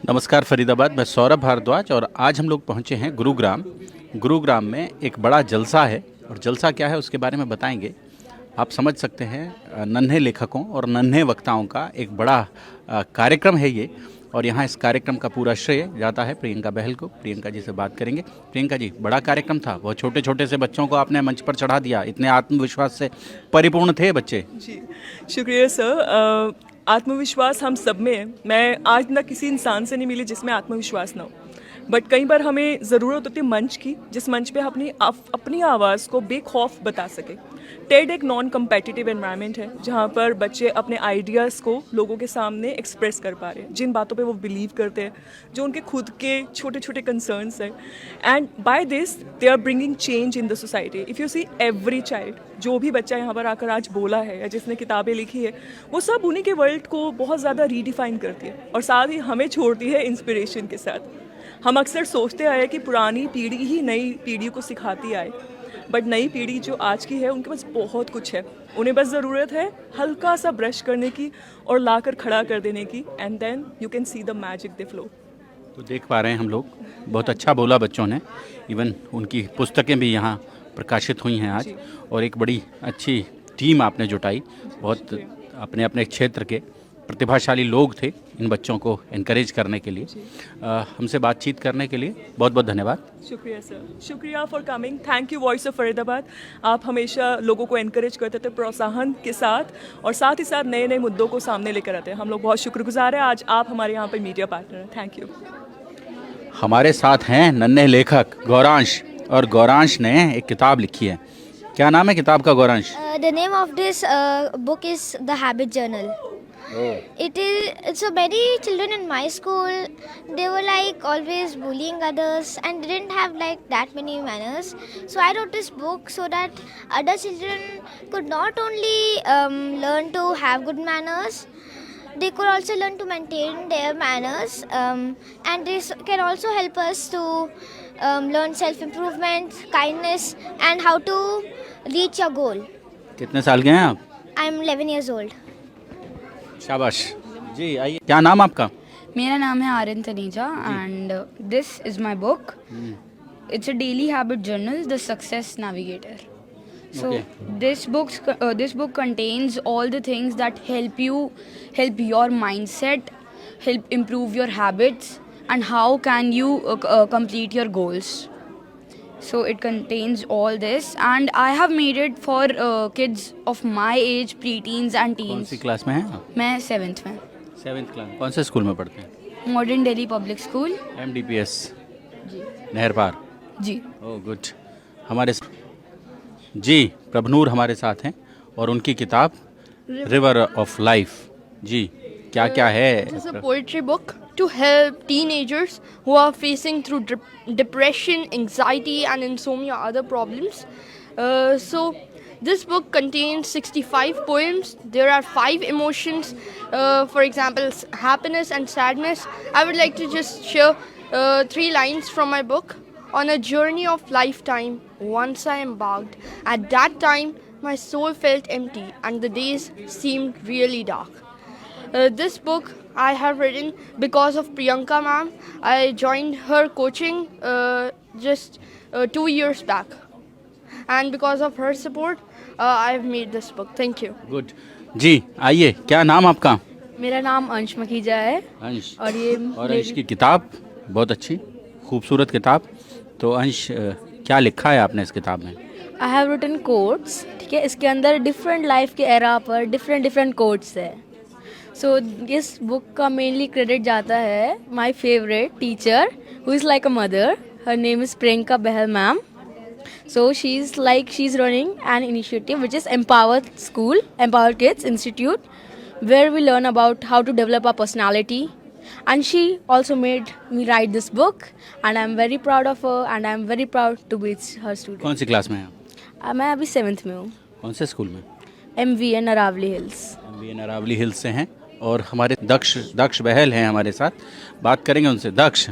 नमस्कार फरीदाबाद, मैं सौरभ भारद्वाज और आज हम लोग पहुंचे हैं गुरुग्राम। गुरुग्राम में एक बड़ा जलसा है और जलसा क्या है उसके बारे में बताएंगे। आप समझ सकते हैं नन्हे लेखकों और नन्हे वक्ताओं का एक बड़ा कार्यक्रम है ये, और यहाँ इस कार्यक्रम का पूरा श्रेय जाता है प्रियंका बहल को। प्रियंका जी से बात करेंगे। प्रियंका जी, बड़ा कार्यक्रम था, बहुत छोटे छोटे से बच्चों को आपने मंच पर चढ़ा दिया, इतने आत्मविश्वास से परिपूर्ण थे बच्चे। जी, शुक्रिया सर। आत्मविश्वास हम सब में है। मैं आज तक किसी इंसान से नहीं मिली जिसमें आत्मविश्वास ना हो, बट कई बार हमें ज़रूरत होती है मंच की, जिस मंच पे अपनी आवाज़ को बेखौफ बता सके। टेड एक नॉन कम्पेटिटिव एनवायरनमेंट है जहाँ पर बच्चे अपने आइडियाज़ को लोगों के सामने एक्सप्रेस कर पा रहे हैं, जिन बातों पे वो बिलीव करते हैं, जो उनके खुद के छोटे छोटे कंसर्न्स हैं, and by this they are bringing change in the society. If you see every child, जो भी बच्चा यहाँ पर आकर आज बोला है या जिसने किताबें लिखी है, वो सब उन्हीं के वर्ल्ड को बहुत ज़्यादा रीडिफाइन करती है और साथ ही हमें छोड़ती है इंस्पिरेशन के साथ। हम अक्सर सोचते आए कि पुरानी पीढ़ी ही नई पीढ़ी को सिखाती आए, बट नई पीढ़ी जो आज की है उनके पास बहुत कुछ है। उन्हें बस ज़रूरत है हल्का सा ब्रश करने की और लाकर खड़ा कर देने की, and then you can see the magic they flow. तो देख पा रहे हैं हम लोग, बहुत अच्छा बोला बच्चों ने। इवन उनकी पुस्तकें भी यहाँ प्रकाशित हुई हैं आज, और एक बड़ी अच्छी टीम आपने जुटाई। बहुत अपने अपने क्षेत्र के प्रतिभाशाली लोग थे इन बच्चों को एनकरेज करने के लिए। हमसे बातचीत करने के लिए बहुत बहुत धन्यवाद। शुक्रिया सर, शुक्रिया for coming. Thank you voice of Faridabad. आप हमेशा लोगों को एनकरेज करते थे प्रोत्साहन के साथ, और साथ ही साथ नए नए मुद्दों को सामने लेकर आते हैं। हम लोग बहुत शुक्रगुजार हैं आज आप हमारे यहाँ पर मीडिया पार्टनर हैं। Thank you. हमारे साथ हैं नन्हे लेखक गौरांश, और गौरांश ने एक किताब लिखी है। क्या नाम है किताब का Gauransh? The name of this book is The Habit Journal. It is so many children in my school, they were like always bullying others and didn't have like that many manners. So I wrote this book so that other children could not only learn to have good manners, they could also learn to maintain their manners, and this can also help us to learn self-improvement, kindness, and how to reach your goal. कितने साल के हैं आप? I'm 11 years old. शाबाश जी। आइए, क्या नाम आपका? मेरा नाम है Aryan Taneja and this is my book. It's a daily habit journal, the success navigator. So this book contains all the things that help your mindset, help improve your habits, and how can you complete your goals. So it contains all this, and I have made it for kids of my age, preteens and कौन teens. सी class में हैं आप? मैं 7th में. 7th class. कौन से school में पढ़ते हैं? Modern Delhi public school. MDPS जी नहर पार। जी. Oh good. हमारे जी प्रभनूर हमारे साथ हैं, और उनकी किताब रिवर ऑफ लाइफ। जी, क्या क्या है? This is a poetry book to help teenagers who are facing through depression, anxiety, and insomnia, other problems. So this book contains 65 poems. There are 5 emotions, for example, happiness and sadness. I would like to just share 3 lines from my book. On a journey of lifetime, once I embarked. At that time, my soul felt empty, and the days seemed really dark. This book I have written because of Priyanka ma'am. I joined her coaching just 2 years back, and because of her support, I have made this book. Thank you. Good जी। आइए, क्या नाम आपका? मेरा नाम अंश मखीजा है. अंश। और ये और अंश की किताब बहुत अच्छी, खूबसूरत किताब। तो अंश, क्या लिखा है आपने इस किताब में? I have written quotes. ठीक है, इसके अंदर डिफरेंट लाइफ के एरा पर डिफरेंट कोट्स है. सो इस बुक का मेनली क्रेडिट जाता है my favourite teacher who is like a mother. Her name is Priyanka Bahl ma'am. So she's running an initiative which is Empowered Kids Institute, where we learn about how to develop our personality. And she also made me write this book, and I'm very proud of her, and I'm very proud to be her student. कौन सी class में हैं आप? मैं अभी 7th में हूँ. कौन से स्कूल में? MVN Naravali hills. MVN Naravali hills से हैं, और हमारे दक्ष बहल हैं हमारे साथ। बात करेंगे उनसे। दक्ष,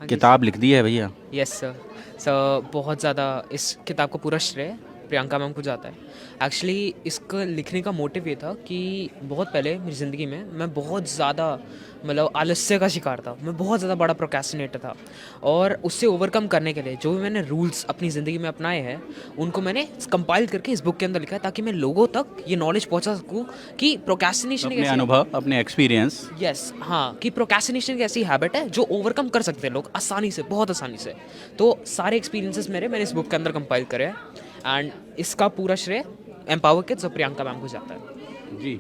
किताब लिख दी है भैया? Yes sir. सर बहुत ज़्यादा इस किताब को पूरा श्रेय प्रियंका मैम को जाता है। एक्चुअली इसका लिखने का मोटिव ये था कि बहुत पहले मेरी ज़िंदगी में मैं बहुत ज़्यादा मतलब आलस्य का शिकार था, मैं बहुत ज़्यादा बड़ा प्रोक्रेस्टिनेटर था, और उससे ओवरकम करने के लिए जो भी मैंने रूल्स अपनी ज़िंदगी में अपनाए हैं उनको मैंने कंपाइल करके इस बुक के अंदर लिखा है, ताकि मैं लोगों तक ये नॉलेज पहुंचा सकूं कि प्रोक्रेस्टिनेशन अपने अनुभव, अपने एक्सपीरियंस। यस हाँ, कि प्रोक्रेस्टिनेशन एक ऐसी हैबिट है जो ओवरकम कर सकते हैं लोग आसानी से, बहुत आसानी से। तो सारे एक्सपीरियंसेस मैंने इस बुक के अंदर कंपाइल करे हैं, एंड इसका पूरा श्रेय एम्पावर किड्स और प्रियंका मैम को जाता है। जी,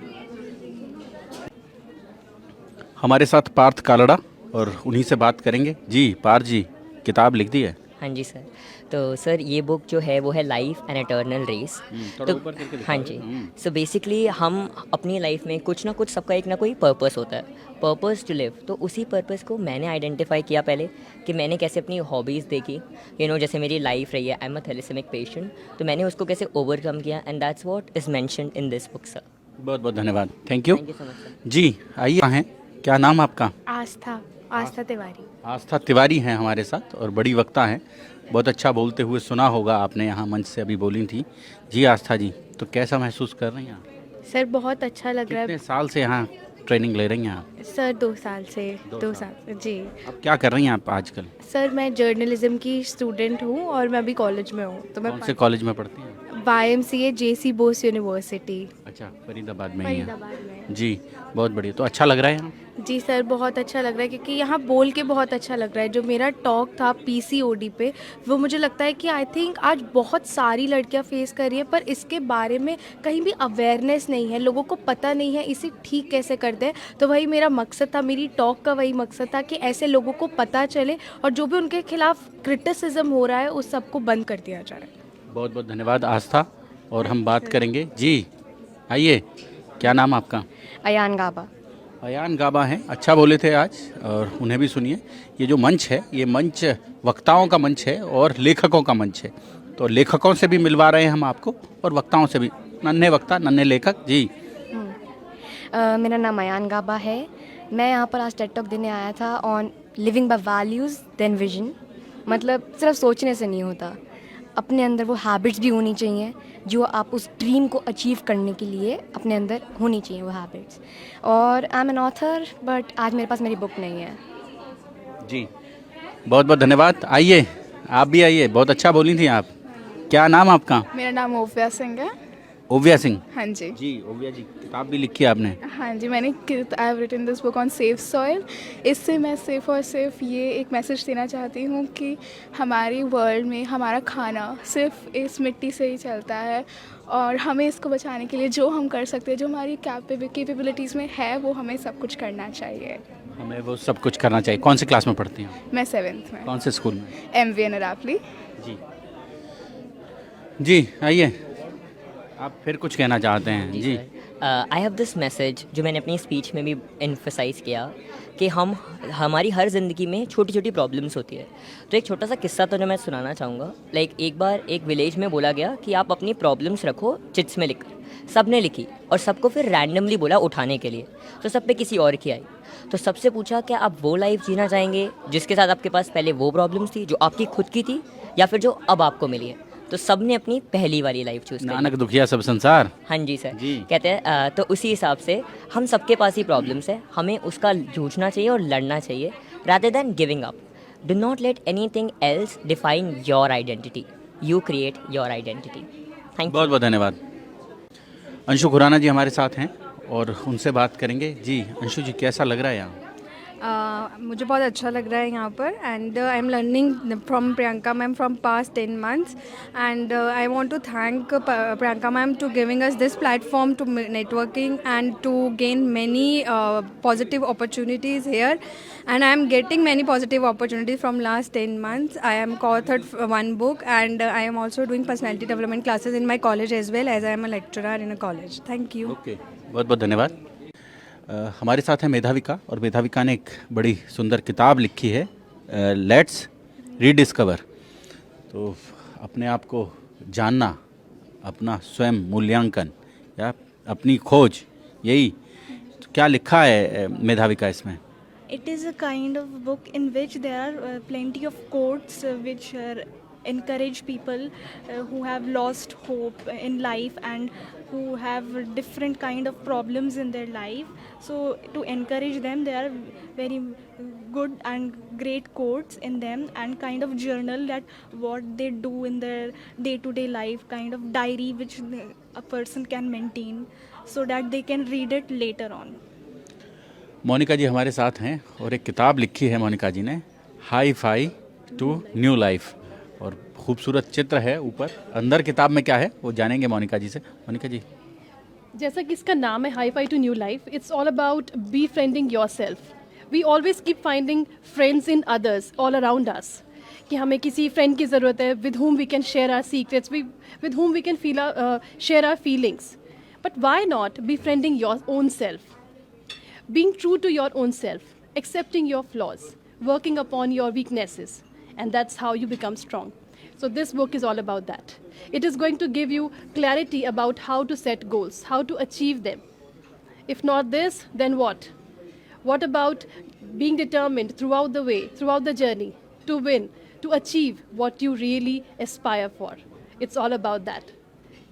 हमारे साथ पार्थ कालड़ा और उन्हीं से बात करेंगे। जी पार्थ जी, किताब लिख दी है? हाँ जी सर। तो सर ये बुक जो है वो है लाइफ एन एटर्नल रेस। थोड़ा ऊपर करके दिखाओ। हाँ जी। सो बेसिकली हम अपनी लाइफ में कुछ ना कुछ, सबका एक ना कोई पर्पस होता है, पर्पस टू लिव। तो उसी पर्पस को मैंने आइडेंटिफाई किया पहले कि मैंने कैसे अपनी हॉबीज़ देखी, जैसे मेरी लाइफ रही है, आई एम अ थैलेसेमिक पेशेंट, तो मैंने उसको कैसे ओवरकम किया, and that's what is mentioned in this book sir. बहुत बहुत धन्यवाद, thank you. Thank you so much sir. जी आइए, कहाँ हैं, क्या नाम आपका? आस्था तिवारी। आस्था तिवारी हैं हमारे साथ और बड़ी वक्ता हैं, बहुत अच्छा बोलते हुए सुना होगा आपने, यहाँ मंच से अभी बोली थी। जी आस्था जी, तो कैसा महसूस कर रही हैं आप? सर बहुत अच्छा लग रहा कितने साल से यहाँ ट्रेनिंग ले रही हैं आप? है सर। 2 साल से। 2 साल जी। अब क्या कर रही हैं आप आजकल? सर मैं जर्नलिज्म की स्टूडेंट हूँ और मैं अभी कॉलेज में हूँ। तो मैं कौन से कॉलेज में पढ़ती हैं? YMCA JC बोस यूनिवर्सिटी, अच्छा, फरीदाबाद में ही हैं। फरीदाबाद में। जी बहुत बढ़िया, तो अच्छा लग रहा है यहाँ? जी सर बहुत अच्छा लग रहा है, क्योंकि यहाँ बोल के बहुत अच्छा लग रहा है। जो मेरा टॉक था PCOD पे, वो मुझे लगता है कि आई थिंक आज बहुत सारी लड़कियाँ फेस कर रही है, पर इसके बारे में कहीं भी अवेयरनेस नहीं है, लोगों को पता नहीं है इसे ठीक कैसे करते हैं। तो वही मेरा मकसद था, मेरी टॉक का वही मकसद था कि ऐसे लोगों को पता चले और जो भी उनके खिलाफ क्रिटिसिज्म हो रहा है उस सबको बंद कर दिया जाए। बहुत बहुत धन्यवाद आस्था, और हम बात करेंगे। जी आइए, क्या नाम आपका? अयान गाबा। अयान गाबा हैं, अच्छा बोले थे आज, और उन्हें भी सुनिए। ये जो मंच है, ये मंच वक्ताओं का मंच है और लेखकों का मंच है, तो लेखकों से भी मिलवा रहे हैं हम आपको और वक्ताओं से भी। नन्हे वक्ता, नन्हे लेखक। जी मेरा नाम अयान गाबा है। मैं यहाँ पर आज टेड टॉक देने आया था on living by values then vision. मतलब सिर्फ सोचने से नहीं होता, अपने अंदर वो हैबिट्स भी होनी चाहिए जो आप उस ड्रीम को अचीव करने के लिए अपने अंदर होनी चाहिए वो हैबिट्स। और I am an author, but आज मेरे पास मेरी बुक नहीं है। जी बहुत बहुत धन्यवाद। आइए, आप भी आइए, बहुत अच्छा बोली थी आप। क्या नाम आपका? मेरा नाम ओव्या सिंह है। ओव्या सिंह। हाँ जी। जी ओव्या जी, किताब भी लिखी है आपने? हाँ जी, मैंने I have written this book on safe soil. इससे मैं सिर्फ और सिर्फ ये एक मैसेज देना चाहती हूँ कि हमारी वर्ल्ड में हमारा खाना सिर्फ इस मिट्टी से ही चलता है, और हमें इसको बचाने के लिए जो हम कर सकते हैं, जो हमारी कैपेबिलिटीज़ में है, वो हमें सब कुछ करना चाहिए। हमें वो सब कुछ करना चाहिए। कौन सी क्लास में पढ़ती हैं? मैं 7th में। कौन से स्कूल में? MVN अरावली। जी जी आइए, आप फिर कुछ कहना चाहते हैं? जी आई हैव दिस मैसेज जो मैंने अपनी स्पीच में भी एम्फसाइज़ किया कि हमारी हर ज़िंदगी में छोटी छोटी प्रॉब्लम्स होती है। तो एक छोटा सा किस्सा तो जो मैं सुनाना चाहूँगा। लाइक एक बार एक विलेज में बोला गया कि आप अपनी प्रॉब्लम्स रखो चिट्स में लिखकर। सब ने लिखी और सबको फिर रैंडमली बोला उठाने के लिए, तो सब पे किसी और की आई। तो सबसे पूछा क्या आप वो लाइफ जीना चाहेंगे जिसके साथ आपके पास पहले वो प्रॉब्लम्स थी जो आपकी खुद की थी, या फिर जो अब आपको मिली है। तो सब ने अपनी पहली वाली लाइफ चूज़ करी। नानक दुखिया सब संसार। हाँ जी सर जी। कहते हैं तो उसी हिसाब से हम सबके पास ही प्रॉब्लम्स है, हमें उसका जूझना चाहिए और लड़ना चाहिए rather than giving up. Do not let anything else define your identity, you create your identity. Thank you. बहुत बहुत धन्यवाद। अंशु खुराना जी हमारे साथ हैं और उनसे बात करेंगे। जी अंशु जी, कैसा लग रहा है यहाँ? मुझे बहुत अच्छा लग रहा है यहाँ पर, and I am learning from Priyanka ma'am from past 10 months, and I want to thank Priyanka ma'am to giving us this platform to networking and to gain many positive opportunities here, and I am getting many positive opportunities from last 10 months. I am co-authored one book, and I am also doing personality development classes in my college as well, as I am a lecturer in a college. Thank you. Okay, बहुत बहुत धन्यवाद। हमारे साथ हैं मेधाविका, और मेधाविका ने एक बड़ी सुंदर किताब लिखी है, लेट्स रीडिस्कवर। तो अपने आप को जानना, अपना स्वयं मूल्यांकन या अपनी खोज, यही तो क्या लिखा है मेधाविका इसमें? It is a kind of book in which there are plenty of quotes which are encourage people who have lost hope in life and who have different kind of problems in their life. So to encourage them, there are very good and great quotes in them, and kind of journal that what they do in their day-to-day life, kind of diary which a person can maintain so that they can read it later on. Monika जी हमारे साथ हैं और एक किताब लिखी है मोनिका जी ने, high phi to new life, और खूबसूरत चित्र है ऊपर। अंदर किताब में क्या है वो जानेंगे मोनिका जी से। मोनिका जी, जैसा कि इसका नाम है hi phi to new life, it's all about befriending yourself. We always keep finding friends in others all around us, कि हमें किसी फ्रेंड की ज़रूरत है with whom we can share our secrets, with whom we can share our feelings. But why not befriending your own self? Being true to your own self, accepting your flaws, working upon your weaknesses, and that's how you become strong. So this book is all about that. It is going to give you clarity about how to set goals, how to achieve them. If not this, then what? What about being determined throughout the way, throughout the journey, to win, to achieve what you really aspire for? It's all about that.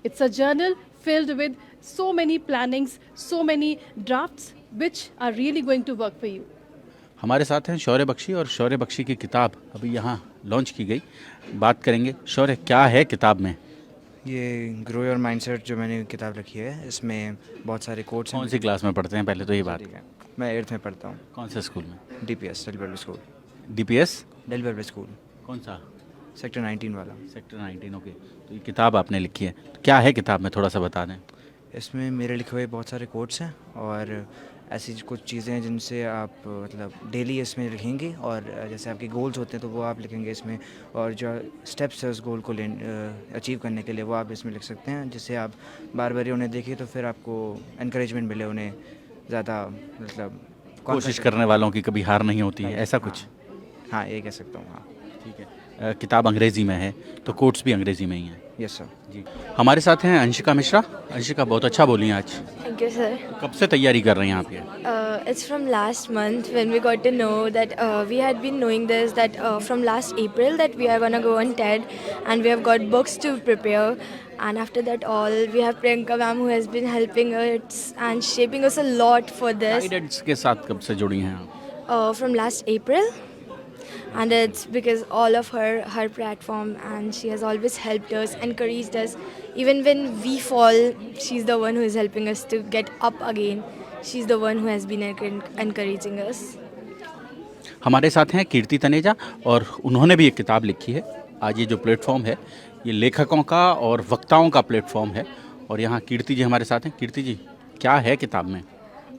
It's a journal filled with so many plannings, so many drafts, which are really going to work for you. हमारे साथ हैं शौर्य बख्शी, और शौर्य बख्शी की किताब अभी यहाँ launch की गई। बात करेंगे। शौर्य, क्या है किताब में? ये ग्रो योर माइंडसेट जो मैंने किताब लिखी है, इसमें बहुत सारे कोट्स हैं। कौन सी क्लास में पढ़ते हैं पहले तो ये बात? मैं 8th में पढ़ता हूँ। कौन से स्कूल में? DPS Delhi public school. DPS Delhi public school. कौन सा? सेक्टर 19 वाला। Sector 19, okay. तो ये किताब आपने लिखी है, तो क्या है किताब में, थोड़ा सा बता दें। इसमें मेरे लिखे हुए बहुत सारे कोट्स हैं और ऐसी कुछ चीज़ें हैं जिनसे आप मतलब डेली इसमें लिखेंगे, और जैसे आपके गोल्स होते हैं तो वो आप लिखेंगे इसमें, और जो स्टेप्स है उस गोल को अचीव करने के लिए वो आप इसमें लिख सकते हैं, जिससे आप बार बार उन्हें देखिए तो फिर आपको एनकरेजमेंट मिले, उन्हें ज़्यादा मतलब कोशिश करने वालों की कभी हार नहीं होती है, ऐसा कुछ? हाँ, ये कह सकता हूँ। हाँ, ठीक है। किताब अंग्रेज़ी में है तो कोट्स भी अंग्रेज़ी में ही हैं? यस सर जी। हमारे साथ हैं अंशिका मिश्रा। अंशिका, बहुत अच्छा बोली हैं आज। Thank you, sir. कब से तैयारी कर रही हैं आप ये? It's from last month when we got to know that we had been knowing this, that from last April that we are going to go on TED and we have got books to prepare, and after that all we have Priyanka ma'am who has been helping us and shaping us a lot for this. Guidance के साथ कब से जुड़ी हैं आप? From last April, and it's because all of her platform, and she has always helped us, encouraged us, even when we fall she's the one who is helping us to get up again. She's the one who has been encouraging us. हमारे साथ हैं कीर्ति तनेजा, और उन्होंने भी एक किताब लिखी है। आज ये जो प्लेटफॉर्म है ये लेखकों का और वक्ताओं का प्लेटफॉर्म है, और यहाँ कीर्ति जी हमारे साथ हैं। कीर्ति जी, क्या है किताब में?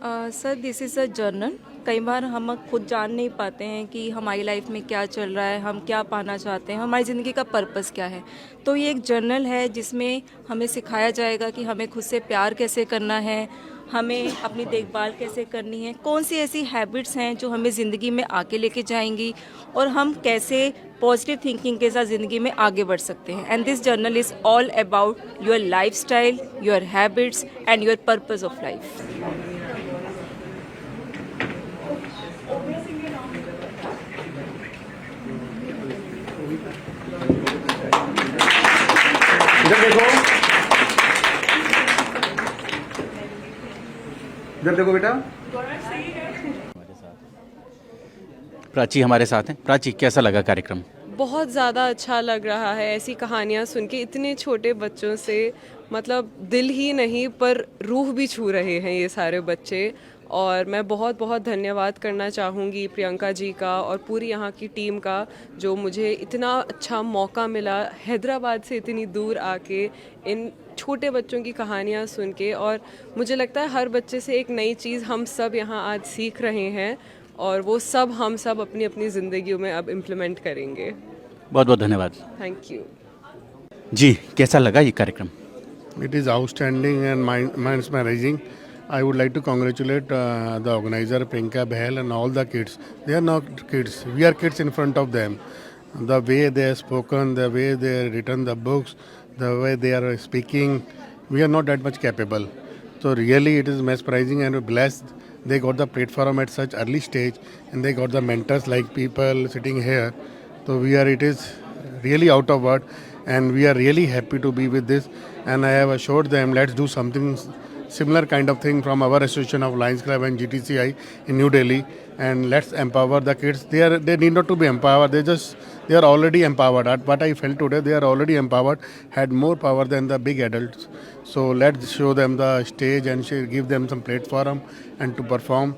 Sir, this is a journal. कई बार हम खुद जान नहीं पाते हैं कि हमारी लाइफ में क्या चल रहा है, हम क्या पाना चाहते हैं, हमारी ज़िंदगी का पर्पस क्या है। तो ये एक जर्नल है जिसमें हमें सिखाया जाएगा कि हमें खुद से प्यार कैसे करना है, हमें अपनी देखभाल कैसे करनी है, कौन सी ऐसी हैबिट्स हैं जो हमें ज़िंदगी में आगे लेके जाएंगी, और हम कैसे पॉजिटिव थिंकिंग के साथ ज़िंदगी में आगे बढ़ सकते हैं। And this journal is all about your life style, your habits and your purpose of life. इधर देखो बेटा। प्राची हमारे साथ हैं। प्राची, कैसा लगा कार्यक्रम? बहुत ज़्यादा अच्छा लग रहा है ऐसी कहानियाँ सुन के, इतने छोटे बच्चों से, मतलब दिल ही नहीं पर रूह भी छू रहे हैं ये सारे बच्चे। और मैं बहुत बहुत धन्यवाद करना चाहूँगी प्रियंका जी का और पूरी यहाँ की टीम का, जो मुझे इतना अच्छा मौका मिला हैदराबाद से इतनी दूर आके इन छोटे बच्चों की कहानियाँ सुन के। और मुझे लगता है हर बच्चे से एक नई चीज़ हम सब यहाँ आज सीख रहे हैं, और वो सब हम सब अपनी अपनी ज़िंदगियों में अब इम्प्लीमेंट करेंगे। बहुत बहुत धन्यवाद। थैंक यू जी। कैसा लगा ये कार्यक्रम? It is outstanding and mesmerizing. I would like to congratulate the organizer Priyanka Bahel and all the kids. They are not kids. We are kids in front of them. The way they have spoken, the way they have written the books, the way they are speaking, we are not that much capable. So really it is mesmerizing, and we're blessed. They got the platform at such early stage, and they got the mentors like people sitting here. So it is really out of word, and we are really happy to be with this. And I have assured them, let's do something similar kind of thing from our association of Lions Club and GTCI in New Delhi, and let's empower the kids. They need not to be empowered. They are already empowered. What I felt today, they are already empowered, had more power than the big adults. So let's show them the stage and give them some platform and to perform.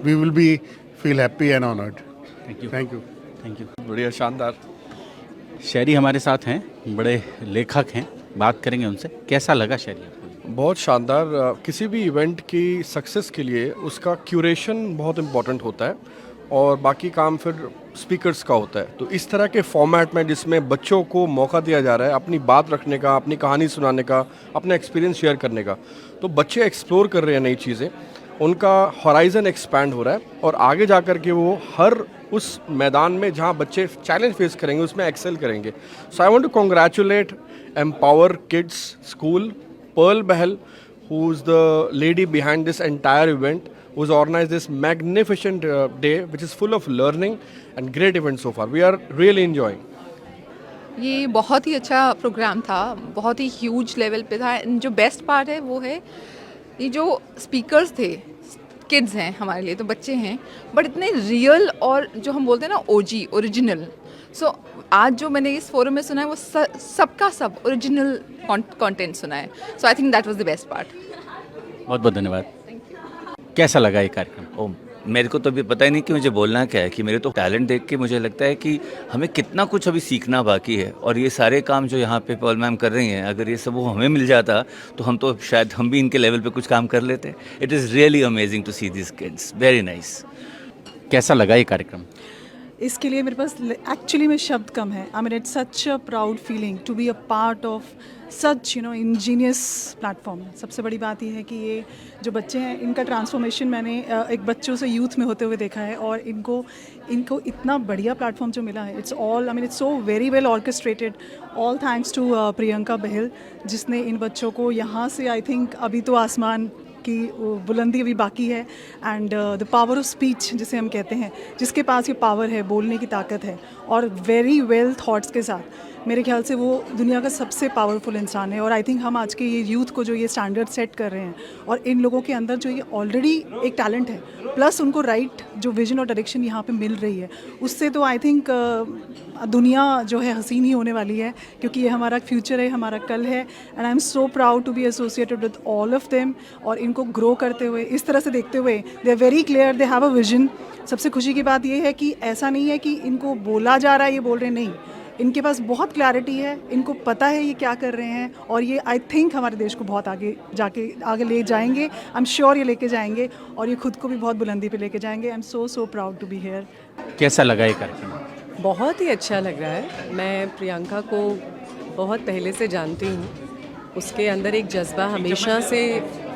We will be feel happy and honored. Thank you Thank you. Thank you. बढ़िया, शानदार। शहरी हमारे साथ हैं, बड़े लेखक हैं, बात करेंगे उनसे। कैसा लगा शहरी आपको? बहुत शानदार। किसी भी इवेंट की सक्सेस के लिए उसका क्यूरेशन बहुत इम्पोर्टेंट होता है और बाकी काम फिर स्पीकर्स का होता है। तो इस तरह के फॉर्मेट में जिसमें बच्चों को मौका दिया जा रहा है अपनी बात रखने का, अपनी कहानी सुनाने का, अपना एक्सपीरियंस शेयर करने का, तो बच्चे एक्सप्लोर कर रहे हैं नई चीज़ें, उनका हॉराइजन एक्सपैंड हो रहा है और आगे जा कर के वो हर उस मैदान में जहाँ बच्चे चैलेंज फेस करेंगे उसमें एक्सेल करेंगे। So I want to congratulate empower kids school, Pearl Bahl, who's the lady behind this entire event, who's organized this magnificent day, which is full of learning and great event so far. We are really enjoying. ये बहुत ही अच्छा programme था, बहुत ही huge level पे था। जो best part है वो है ये जो स्पीकर्स थे, किड्स हैं हमारे लिए, तो बच्चे हैं, बट इतने रियल और जो हम बोलते हैं ना ओजी, ओरिजिनल। सो आज जो मैंने इस फोरम में सुना है वो सबका सब ओरिजिनल कंटेंट सुना है। So I think that was the best part. बहुत बहुत धन्यवाद। कैसा लगा ये कार्यक्रम? मेरे को तो अभी पता ही नहीं कि मुझे बोलना क्या है, कि मेरे तो टैलेंट देख के मुझे लगता है कि हमें कितना कुछ अभी सीखना बाकी है। और ये सारे काम जो यहाँ पे पर्ल मैम कर रही हैं, अगर ये सब वो हमें मिल जाता तो हम तो शायद हम भी इनके लेवल पे कुछ काम कर लेते। It is really amazing to see this kids, very nice. कैसा लगा ये कार्यक्रम? इसके लिए मेरे पास एक्चुअली में शब्द कम है। I mean it's such a proud feeling to be a part of such ingenious platform. सबसे बड़ी बात ये है कि ये जो बच्चे हैं इनका ट्रांसफॉर्मेशन मैंने एक बच्चों से यूथ में होते हुए देखा है, और इनको इतना बढ़िया प्लेटफॉर्म जो मिला है, it's all, I mean it's so very well orchestrated. All thanks to Priyanka Bahl, जिसने इन बच्चों को यहाँ से, आई थिंक अभी तो आसमान की बुलंदी अभी बाकी है, and the power of speech जिसे हम कहते हैं, जिसके पास ये पावर है, बोलने की ताकत है, और वेरी वेल थॉट्स के साथ, मेरे ख्याल से वो दुनिया का सबसे पावरफुल इंसान है। और आई थिंक हम आज के ये यूथ को जो ये स्टैंडर्ड सेट कर रहे हैं, और इन लोगों के अंदर जो ये ऑलरेडी एक टैलेंट है, प्लस उनको राइट जो विजन और डायरेक्शन यहाँ पे मिल रही है, उससे तो आई थिंक दुनिया जो है हसीन ही होने वाली है, क्योंकि ये हमारा फ्यूचर है, हमारा कल है। And I am so proud to be associated with all of them, और इनको ग्रो करते हुए, इस तरह से देखते हुए, they are very clear, they have a vision. सबसे खुशी की बात ये है कि ऐसा नहीं है कि इनको बोला जा रहा है, ये बोल रहे नहीं, इनके पास बहुत क्लैरिटी है, इनको पता है ये क्या कर रहे हैं, और ये आई थिंक हमारे देश को बहुत आगे ले जाएंगे। आई एम श्योर ये लेके जाएंगे, और ये खुद को भी बहुत बुलंदी पे लेके जाएंगे। I am so proud to be here. कैसा लगा ये कार्यक्रम? बहुत ही अच्छा लग रहा है। मैं प्रियंका को बहुत पहले से जानती हूँ। उसके अंदर एक जज्बा हमेशा से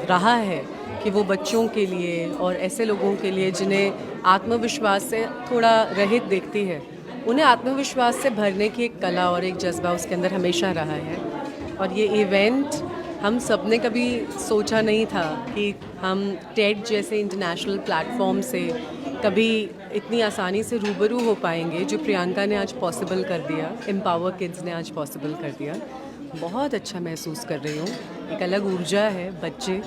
रहा है कि वो बच्चों के लिए और ऐसे लोगों के लिए जिन्हें आत्मविश्वास से थोड़ा रहित देखती है, उन्हें आत्मविश्वास से भरने की एक कला और एक जज्बा उसके अंदर हमेशा रहा है। और ये इवेंट हम सब ने कभी सोचा नहीं था कि हम टेड जैसे इंटरनेशनल प्लेटफॉर्म से कभी इतनी आसानी से रूबरू हो पाएंगे, जो प्रियंका ने आज पॉसिबल कर दिया, एम्पावर किड्स ने आज पॉसिबल कर दिया। बहुत अच्छा महसूस कर रही हूँ। एक अलग ऊर्जा है। बच्चे,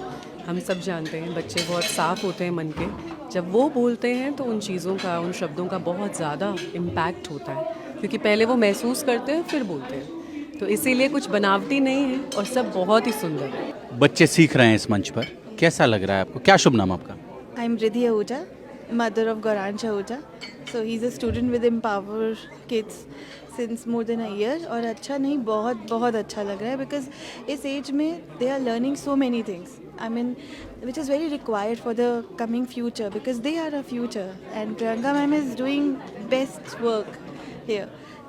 हम सब जानते हैं, बच्चे बहुत साफ़ होते हैं मन के। जब वो बोलते हैं तो उन चीज़ों का, उन शब्दों का बहुत ज़्यादा इम्पैक्ट होता है, क्योंकि पहले वो महसूस करते हैं फिर बोलते हैं। तो इसीलिए कुछ बनावटी नहीं है और सब बहुत ही सुंदर है। बच्चे सीख रहे हैं इस मंच पर, कैसा लग रहा है आपको? क्या शुभ नाम आपका? I am Riddhi Ahuja, mother of Gauransh Ahuja. So he's a student with Empower Kids since more than a year. और अच्छा नहीं, बहुत बहुत अच्छा लग रहा है, because इस एज में they are learning so many things. I mean, which is very required for the coming future, because they are a future. And Priyanka ma'am is doing best work here,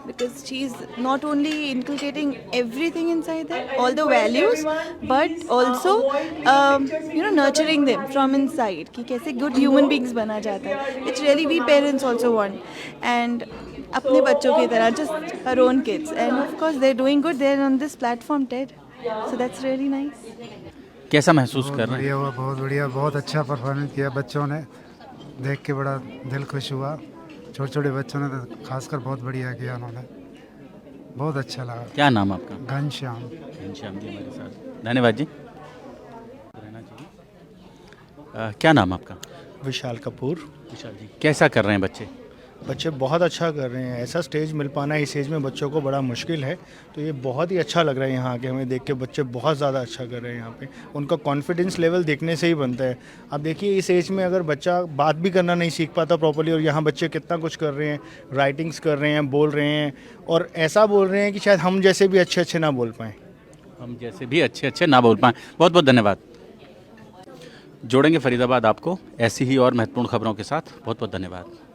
because she's not only inculcating everything inside them, all the values, but also nurturing them from inside, कि कैसे good human beings बना जाता है, which really we parents also want. And अपने बच्चों की तरह, just her own kids, and of course they're doing good. They're on this platform TED, so that's really nice. कैसा महसूस कर रहे हैं? बहुत बढ़िया, बहुत अच्छा परफॉर्मेंस किया बच्चों ने, देख के बड़ा दिल खुश हुआ। छोटे छोटे बच्चों ने तो खासकर बहुत बढ़िया किया उन्होंने। बहुत अच्छा लगा। क्या नाम आपका? घनश्याम। घनश्याम जी हमारे साथ, धन्यवाद जी। रहना चाहिए। क्या नाम आपका? विशाल कपूर। विशाल जी, कैसा कर रहे हैं बच्चे? बच्चे बहुत अच्छा कर रहे हैं। ऐसा स्टेज मिल पाना इस एज में बच्चों को बड़ा मुश्किल है, तो ये बहुत ही अच्छा लग रहा है यहाँ आके हमें देख के। बच्चे बहुत ज़्यादा अच्छा कर रहे हैं यहाँ पे, उनका कॉन्फिडेंस लेवल देखने से ही बनता है। अब देखिए इस एज में अगर बच्चा बात भी करना नहीं सीख पाता प्रॉपर्ली, और यहाँ बच्चे कितना कुछ कर रहे हैं, राइटिंग्स कर रहे हैं, बोल रहे हैं, और ऐसा बोल रहे हैं कि शायद हम जैसे भी अच्छे अच्छे ना बोल पाएँ। हम जैसे भी अच्छे अच्छे ना बोल पाएँ। बहुत बहुत धन्यवाद। जोड़ेंगे फरीदाबाद आपको ऐसी ही और महत्वपूर्ण खबरों के साथ। बहुत बहुत धन्यवाद।